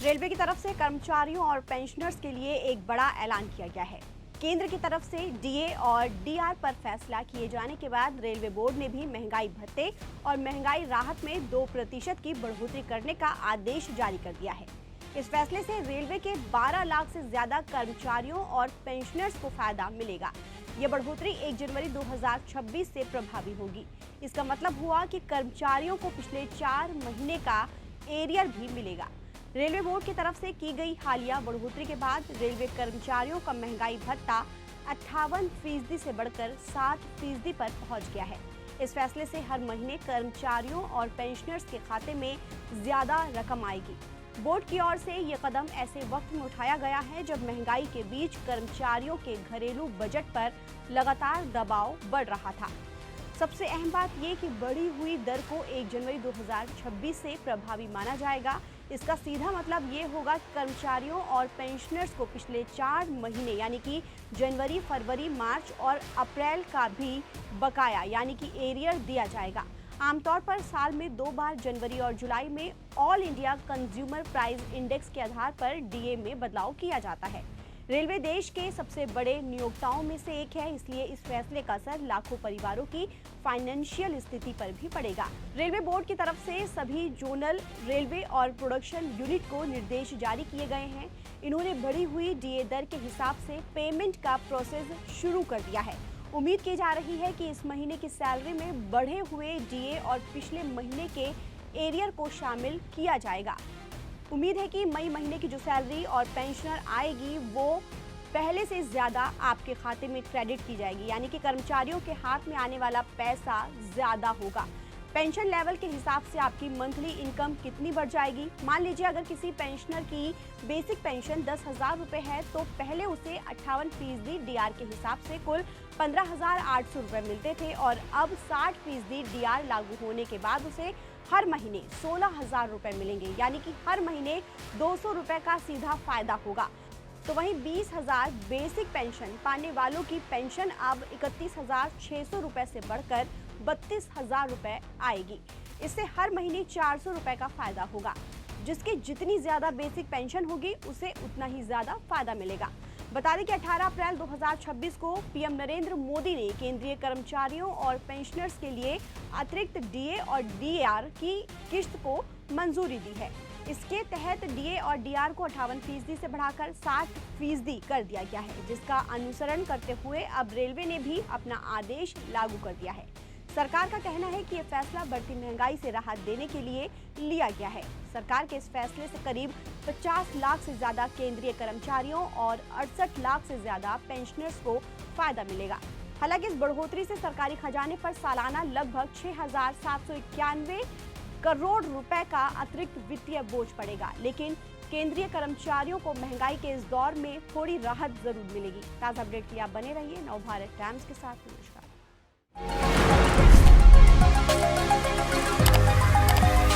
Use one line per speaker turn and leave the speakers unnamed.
Railway की तरफ से कर्मचारियों और पेंशनर्स के लिए एक बड़ा ऐलान किया गया है। केंद्र की तरफ से डीए और डीआर पर फैसला किए जाने के बाद रेलवे बोर्ड ने भी महंगाई भत्ते और महंगाई राहत में 2% की बढ़ोतरी करने का आदेश जारी कर दिया है। इस फैसले से रेलवे के 12 लाख से ज्यादा कर्मचारियों और पेंशनर्स को फायदा मिलेगा। ये बढ़ोतरी 1 जनवरी 2026 से प्रभावी होगी। इसका मतलब हुआ कि कर्मचारियों को पिछले 4 महीने का एरियर भी मिलेगा। रेलवे बोर्ड की तरफ से की गई हालिया बढ़ोतरी के बाद रेलवे कर्मचारियों का महंगाई भत्ता 58% से बढ़कर 60% पर पहुंच गया है। इस फैसले से हर महीने कर्मचारियों और पेंशनर्स के खाते में ज्यादा रकम आएगी। बोर्ड की ओर से ये कदम ऐसे वक्त में उठाया गया है जब महंगाई के बीच कर्मचारियों के घरेलू बजट पर लगातार दबाव बढ़ रहा था। सबसे अहम बात ये कि बढ़ी हुई दर को 1 जनवरी 2026 से प्रभावी माना जाएगा। इसका सीधा मतलब ये होगा कि कर्मचारियों और पेंशनर्स को पिछले 4 महीने यानी कि जनवरी, फरवरी, मार्च और अप्रैल का भी बकाया यानी कि एरियर दिया जाएगा। आमतौर पर साल में 2 बार जनवरी और जुलाई में all India consumer price index के आधार पर डीए में बदलाव किया जाता है। रेलवे देश के सबसे बड़े नियोक्ताओं में से एक है, इसलिए इस फैसले का असर लाखों परिवारों की फाइनेंशियल स्थिति पर भी पड़ेगा। रेलवे बोर्ड की तरफ से सभी जोनल रेलवे और प्रोडक्शन यूनिट को निर्देश जारी किए गए हैं। इन्होंने बढ़ी हुई डीए दर के हिसाब से पेमेंट का प्रोसेस शुरू कर दिया है। उम्मीद की जा रही है कि इस महीने की सैलरी में बढ़े हुए डीए और पिछले महीने के एरियर को शामिल किया जाएगा। उम्मीद है कि मई महीने की जो सैलरी और पेंशनर आएगी वो पहले से ज्यादा आपके खाते में क्रेडिट की जाएगी, यानी कि कर्मचारियों के हाथ में आने वाला पैसा ज्यादा होगा। पेंशन लेवल के हिसाब से आपकी मंथली इनकम कितनी बढ़ जाएगी। मान लीजिए अगर किसी पेंशनर की बेसिक पेंशन 10,000 रुपये है तो पहले उसे 58% डीआर के हिसाब से कुल 15,800 रुपये मिलते थे और अब 60% डीआर लागू होने के बाद उसे हर महीने 16,000 रुपये मिलेंगे, यानी कि हर महीने 200 रुपये का सीधा फायदा होगा। तो वहीं 20,000 बेसिक पेंशन पाने वालों की पेंशन अब 31,600 रुपये से बढ़कर 32,000 रुपये आएगी। इससे हर महीने 400 रुपये का फायदा होगा। जिसकी जितनी ज्यादा बेसिक पेंशन होगी उसे उतना ही ज्यादा फायदा मिलेगा। बता दें कि 18 अप्रैल 2026 को पीएम नरेंद्र मोदी ने केंद्रीय कर्मचारियों और पेंशनर्स के लिए अतिरिक्त डीए और डीआर की किश्त को मंजूरी दी है। इसके तहत डीए और डीआर को 58% से बढ़ाकर 60% कर दिया गया है, जिसका अनुसरण करते हुए अब रेलवे ने भी अपना आदेश लागू कर दिया है। सरकार का कहना है कि यह फैसला बढ़ती महंगाई से राहत देने के लिए लिया गया है। सरकार के इस फैसले से करीब 50 लाख से ज्यादा केंद्रीय कर्मचारियों और 68 लाख से ज्यादा पेंशनर्स को फायदा मिलेगा। हालांकि इस बढ़ोतरी से सरकारी खजाने पर सालाना लगभग 6,791 करोड़ रुपए का अतिरिक्त वित्तीय बोझ पड़ेगा, लेकिन केंद्रीय कर्मचारियों को महंगाई के इस दौर में थोड़ी राहत जरूर मिलेगी। ताज़ा अपडेट के लिए आप बने रहिए नवभारत टाइम्स के साथ। नमस्कार।